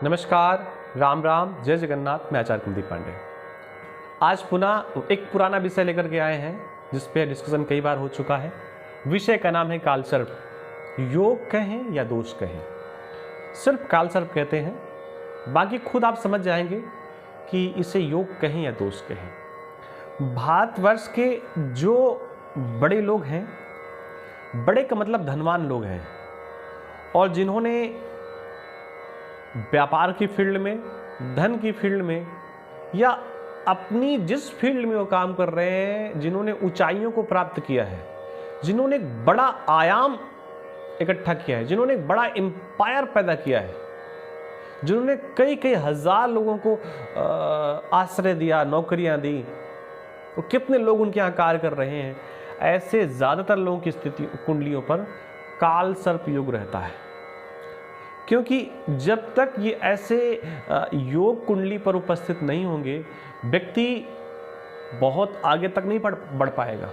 नमस्कार, राम राम, जय जगन्नाथ। मैं आचार्य कुलदीप पांडे आज पुनः एक पुराना विषय लेकर के आए हैं जिस पे डिस्कशन कई बार हो चुका है। विषय का नाम है कालसर्प। योग कहें या दोष कहें, सिर्फ कालसर्प कहते हैं, बाकी खुद आप समझ जाएंगे कि इसे योग कहें या दोष कहें। भारतवर्ष के जो बड़े लोग हैं, बड़े का मतलब धनवान लोग हैं, और जिन्होंने व्यापार की फील्ड में, धन की फील्ड में, या अपनी जिस फील्ड में वो काम कर रहे हैं, जिन्होंने ऊंचाइयों को प्राप्त किया है, जिन्होंने एक बड़ा आयाम इकट्ठा किया है, जिन्होंने एक बड़ा एम्पायर पैदा किया है, जिन्होंने कई कई हजार लोगों को आश्रय दिया, नौकरियां दी, तो कितने लोग उनके यहाँ कार्य कर रहे हैं, ऐसे ज़्यादातर लोगों की स्थिति कुंडलियों पर काल सर्प योग रहता है। क्योंकि जब तक ये ऐसे योग कुंडली पर उपस्थित नहीं होंगे, व्यक्ति बहुत आगे तक नहीं बढ़ पाएगा।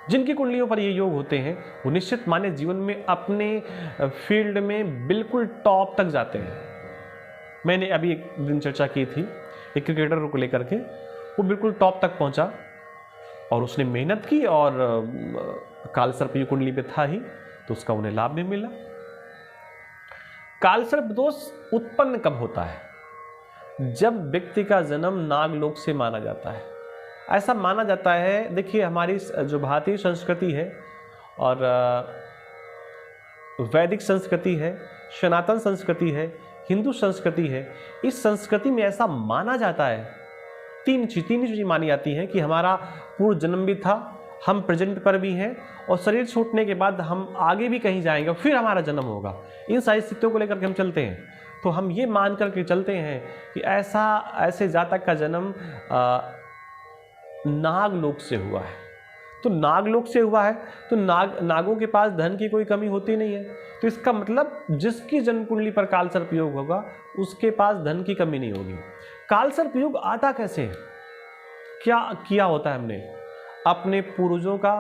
जिनकी कुंडलियों पर ये योग होते हैं वो निश्चित माने जीवन में अपने फील्ड में बिल्कुल टॉप तक जाते हैं। मैंने अभी एक दिन चर्चा की थी एक क्रिकेटर को लेकर के, वो बिल्कुल टॉप तक पहुंचा और उसने मेहनत की और कालसर्प योग कुंडली पे था ही, तो उसका उन्हें लाभ भी मिला। कालसर्प दोष उत्पन्न कब होता है? जब व्यक्ति का जन्म नागलोक से माना जाता है। ऐसा माना जाता है, देखिए हमारी जो भारतीय संस्कृति है और वैदिक संस्कृति है, सनातन संस्कृति है, हिंदू संस्कृति है, इस संस्कृति में ऐसा माना जाता है, तीन चीजें मानी जाती हैं कि हमारा पूर्व जन्म भी था, हम प्रेजेंट पर भी हैं, और शरीर छूटने के बाद हम आगे भी कहीं जाएंगे, फिर हमारा जन्म होगा। इन सारी स्थितियों को लेकर के हम चलते हैं, तो हम ये मान करके चलते हैं कि ऐसे जातक का जन्म नागलोक से हुआ है। तो नागलोक से हुआ है तो नागों के पास धन की कोई कमी होती नहीं है, तो इसका मतलब जिसकी जन्म कुंडली पर कालसर्प योग होगा उसके पास धन की कमी नहीं होगी। कालसर्प योग आता कैसे है? क्या किया होता है हमने? अपने पूर्वजों का,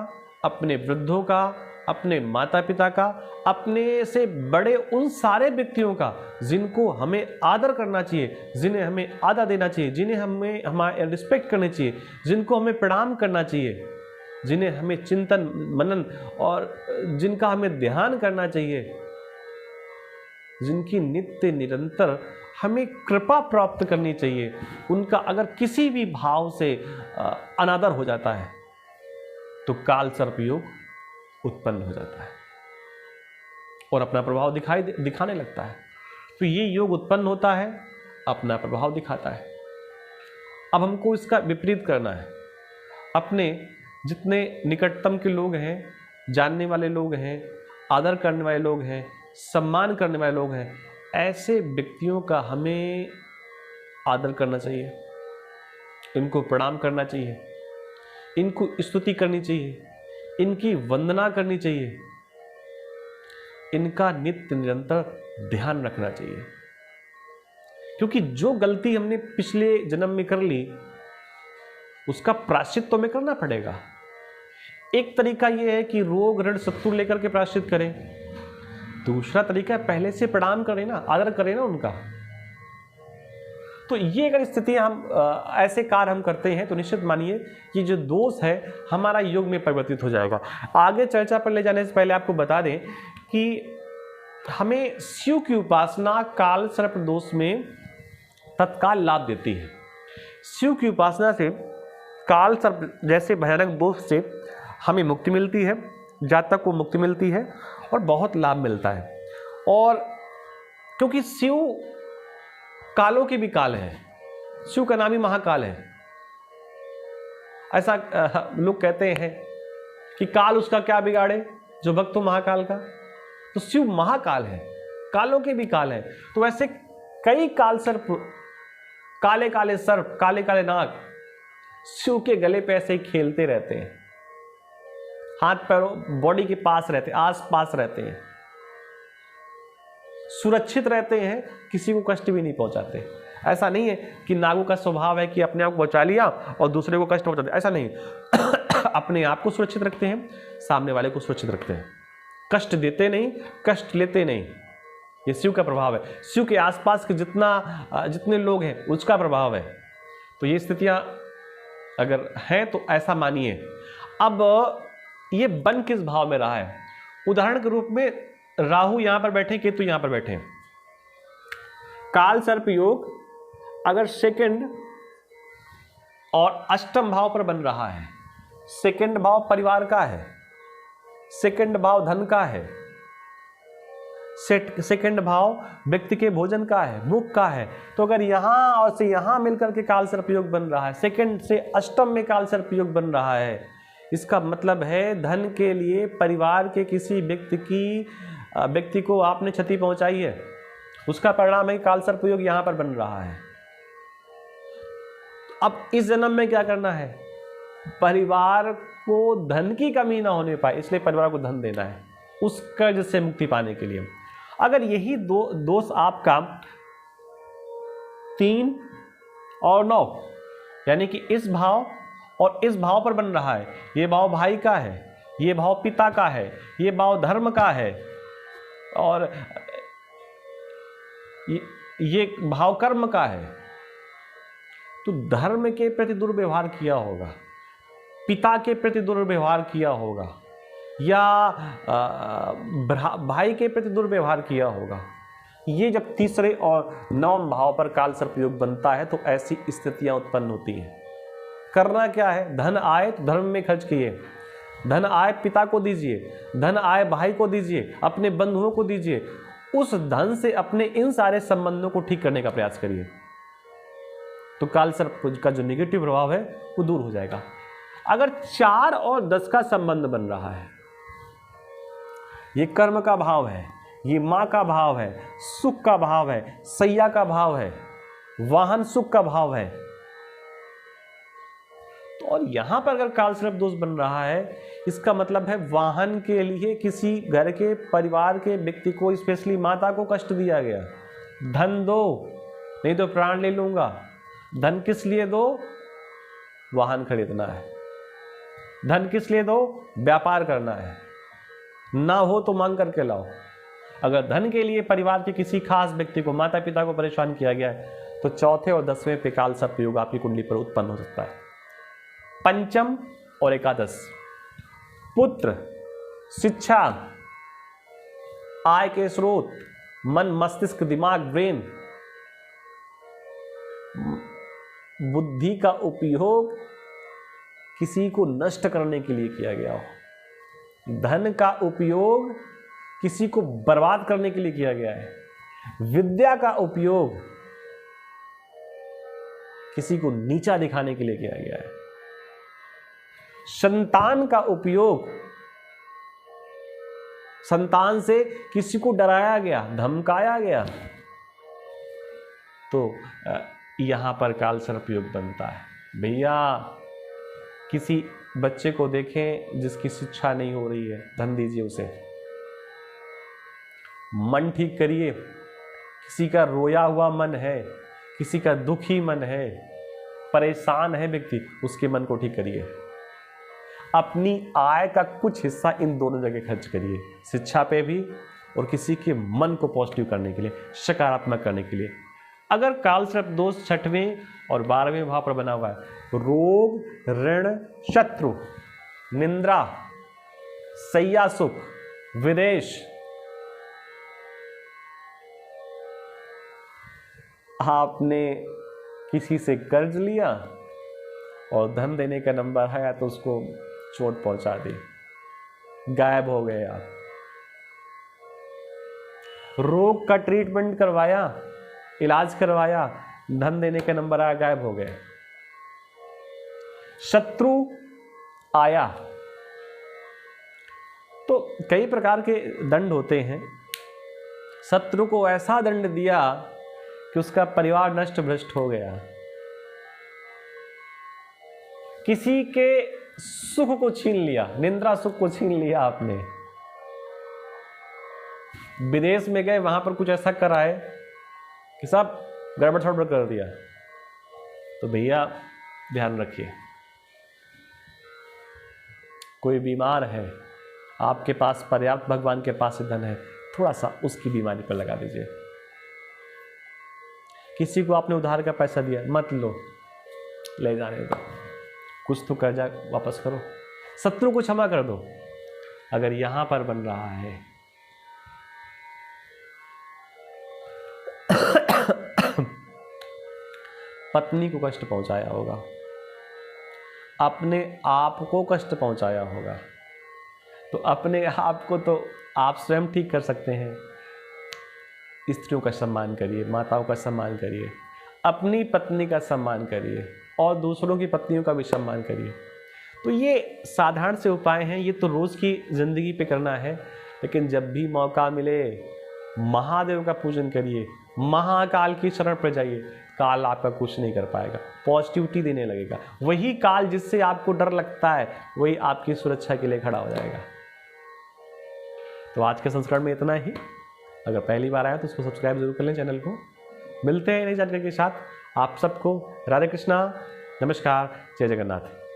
अपने वृद्धों का, अपने माता पिता का, अपने से बड़े उन सारे व्यक्तियों का जिनको हमें आदर करना चाहिए, जिन्हें हमें आदर देना चाहिए, जिन्हें हमें हमारे रिस्पेक्ट करनी चाहिए, जिनको हमें प्रणाम करना चाहिए, जिन्हें हमें चिंतन मनन और जिनका हमें ध्यान करना चाहिए, जिनकी नित्य निरंतर हमें कृपा प्राप्त करनी चाहिए, उनका अगर किसी भी भाव से अनादर हो जाता है तो कालसर्प योग उत्पन्न हो जाता है और अपना प्रभाव दिखाने लगता है। तो ये योग उत्पन्न होता है, अपना प्रभाव दिखाता है। अब हमको इसका विपरीत करना है। अपने जितने निकटतम के लोग हैं, जानने वाले लोग हैं, आदर करने वाले लोग हैं, सम्मान करने वाले लोग हैं, ऐसे व्यक्तियों का हमें आदर करना चाहिए, इनको प्रणाम करना चाहिए, इनको स्तुति करनी चाहिए, इनकी वंदना करनी चाहिए, इनका नित्य निरंतर ध्यान रखना चाहिए। क्योंकि जो गलती हमने पिछले जन्म में कर ली उसका प्रायश्चित तो हमें करना पड़ेगा। एक तरीका यह है कि रोग ऋण शत्रु लेकर के प्रायश्चित करें, दूसरा तरीका है पहले से प्रणाम करें ना, आदर करें ना उनका। तो ये अगर स्थितियां हम ऐसे कार्य हम करते हैं तो निश्चित मानिए कि जो दोष है हमारा योग में परिवर्तित हो जाएगा। आगे चर्चा पर ले जाने से पहले आपको बता दें कि हमें शिव की उपासना कालसर्प दोष में तत्काल लाभ देती है। शिव की उपासना से कालसर्प जैसे भयानक दोष से हमें मुक्ति मिलती है, जातक को मुक्ति मिलती है और बहुत लाभ मिलता है। और क्योंकि शिव कालों के भी काल है, शिव का नाम ही महाकाल है। ऐसा लोग कहते हैं कि काल उसका क्या बिगाड़े जो भक्त हो महाकाल का। तो शिव महाकाल है, कालों के भी काल है। तो वैसे कई काल सर्प, काले काले सर्प, काले काले नाग शिव के गले पे ऐसे ही खेलते रहते हैं, हाथ पैरों बॉडी के पास रहते, आस पास रहते हैं, सुरक्षित रहते हैं, किसी को कष्ट भी नहीं पहुंचाते। ऐसा नहीं है कि नागों का स्वभाव है कि अपने आप को बचा लिया और दूसरे को कष्ट पहुंचाते, ऐसा नहीं। अपने आप को सुरक्षित रखते हैं, सामने वाले को सुरक्षित रखते हैं, कष्ट देते नहीं, कष्ट लेते नहीं। ये शिव का प्रभाव है, शिव के आसपास के जितने लोग हैं उसका प्रभाव है। तो ये स्थितियां अगर हैं तो ऐसा मानिए। अब ये बन किस भाव में रहा है? उदाहरण के रूप में राहु यहां पर बैठे, केतु यहां पर बैठे। काल सर्प योग अगर सेकंड और अष्टम भाव पर बन रहा है, सेकंड भाव परिवार का है, सेकंड भाव धन का है, सेकंड भाव व्यक्ति के भोजन का है, मुख का है, तो अगर यहां और से यहां मिलकर के काल सर्प योग बन रहा है, सेकंड से अष्टम में काल सर्प योग बन रहा है, इसका मतलब है धन के लिए परिवार के किसी व्यक्ति को आपने क्षति पहुंचाई है, उसका परिणाम है काल सर्प योग यहां पर बन रहा है। अब इस जन्म में क्या करना है? परिवार को धन की कमी ना होने पाए, इसलिए परिवार को धन देना है उस कर्ज से मुक्ति पाने के लिए। अगर यही दोष आपका 3 और 9 यानी कि इस भाव और इस भाव पर बन रहा है, ये भाव भाई का है, ये भाव पिता का है, ये भाव धर्म का है और ये भाव कर्म का है, तो धर्म के प्रति दुर्व्यवहार किया होगा, पिता के प्रति दुर्व्यवहार किया होगा या भाई के प्रति दुर्व्यवहार किया होगा। ये जब तीसरे और 9वें भाव पर काल सर्प योग बनता है तो ऐसी स्थितियां उत्पन्न होती हैं। करना क्या है? धन आए तो धर्म में खर्च किए, धन आए पिता को दीजिए, धन आए भाई को दीजिए, अपने बंधुओं को दीजिए, उस धन से अपने इन सारे संबंधों को ठीक करने का प्रयास करिए, तो काल सर्प का जो नेगेटिव प्रभाव है वो दूर हो जाएगा। अगर 4 और 10 का संबंध बन रहा है, ये कर्म का भाव है, ये मां का भाव है, सुख का भाव है, सैया का भाव है, वाहन सुख का भाव है, तो और यहां पर अगर काल सर्प दोष बन रहा है, इसका मतलब है वाहन के लिए किसी घर के परिवार के व्यक्ति को, स्पेशली माता को कष्ट दिया गया। धन दो नहीं तो प्राण ले लूंगा। धन किस लिए दो? वाहन खरीदना है। धन किस लिए दो? व्यापार करना है। ना हो तो मांग करके लाओ। अगर धन के लिए परिवार के किसी खास व्यक्ति को, माता पिता को परेशान किया गया है, तो चौथे और 10वें पे काल सर्प योग आपकी कुंडली पर उत्पन्न हो सकता है। पंचम और एकादश, पुत्र, शिक्षा, आय के स्रोत, मन, मस्तिष्क, दिमाग, ब्रेन, बुद्धि का उपयोग किसी को नष्ट करने के लिए किया गया हो, धन का उपयोग किसी को बर्बाद करने के लिए किया गया है, विद्या का उपयोग किसी को नीचा दिखाने के लिए किया गया है, संतान का उपयोग संतान से किसी को डराया गया, धमकाया गया, तो यहां पर काल सर्प योग बनता है। भैया किसी बच्चे को देखें जिसकी शिक्षा नहीं हो रही है, धन दीजिए उसे। मन ठीक करिए, किसी का रोया हुआ मन है, किसी का दुखी मन है, परेशान है व्यक्ति, उसके मन को ठीक करिए। अपनी आय का कुछ हिस्सा इन दोनों जगह खर्च करिए, शिक्षा पे भी और किसी के मन को पॉजिटिव करने के लिए, सकारात्मक करने के लिए। अगर काल सर्प दोष 6वें और 12वें भाव पर बना हुआ है, रोग, ऋण, शत्रु, निंद्रा, सैया सुख, विदेश, आपने किसी से कर्ज लिया और धन देने का नंबर है तो उसको चोट पहुंचा दी, गायब हो गए आप। रोग का ट्रीटमेंट करवाया, इलाज करवाया, धन देने का नंबर आया, गायब हो गए। शत्रु आया, तो कई प्रकार के दंड होते हैं। शत्रु को ऐसा दंड दिया कि उसका परिवार नष्ट भ्रष्ट हो गया। किसी के सुख को छीन लिया, निंद्रा सुख को छीन लिया आपने। विदेश में गए, वहां पर कुछ ऐसा कराए कि सब गड़बड़ सड़बड़ कर दिया, तो भैया ध्यान रखिए। कोई बीमार है, आपके पास पर्याप्त भगवान के पास धन है, थोड़ा सा उसकी बीमारी पर लगा दीजिए। किसी को आपने उधार का पैसा दिया, मत लो, ले जाने दो, कुछ तो कर्जा वापस करो, शत्रु को क्षमा कर दो। अगर यहां पर बन रहा है पत्नी को कष्ट पहुंचाया होगा, अपने आप को कष्ट पहुंचाया होगा, तो अपने आप को तो आप स्वयं ठीक कर सकते हैं। स्त्रियों का सम्मान करिए, माताओं का सम्मान करिए, अपनी पत्नी का सम्मान करिए और दूसरों की पत्नियों का भी सम्मान करिए। तो ये साधारण से उपाय हैं, ये तो रोज़ की ज़िंदगी पे करना है। लेकिन जब भी मौका मिले महादेव का पूजन करिए, महाकाल की शरण पर जाइए। काल आपका कुछ नहीं कर पाएगा, पॉजिटिविटी देने लगेगा। वही काल जिससे आपको डर लगता है, वही आपकी सुरक्षा के लिए खड़ा हो जाएगा। तो आज के संस्करण में इतना ही। अगर पहली बार आया तो उसको सब्सक्राइब जरूर कर लें चैनल को। मिलते हैं नई जानकारी के साथ। आप सबको राधे कृष्णा, नमस्कार, जय जगन्नाथ।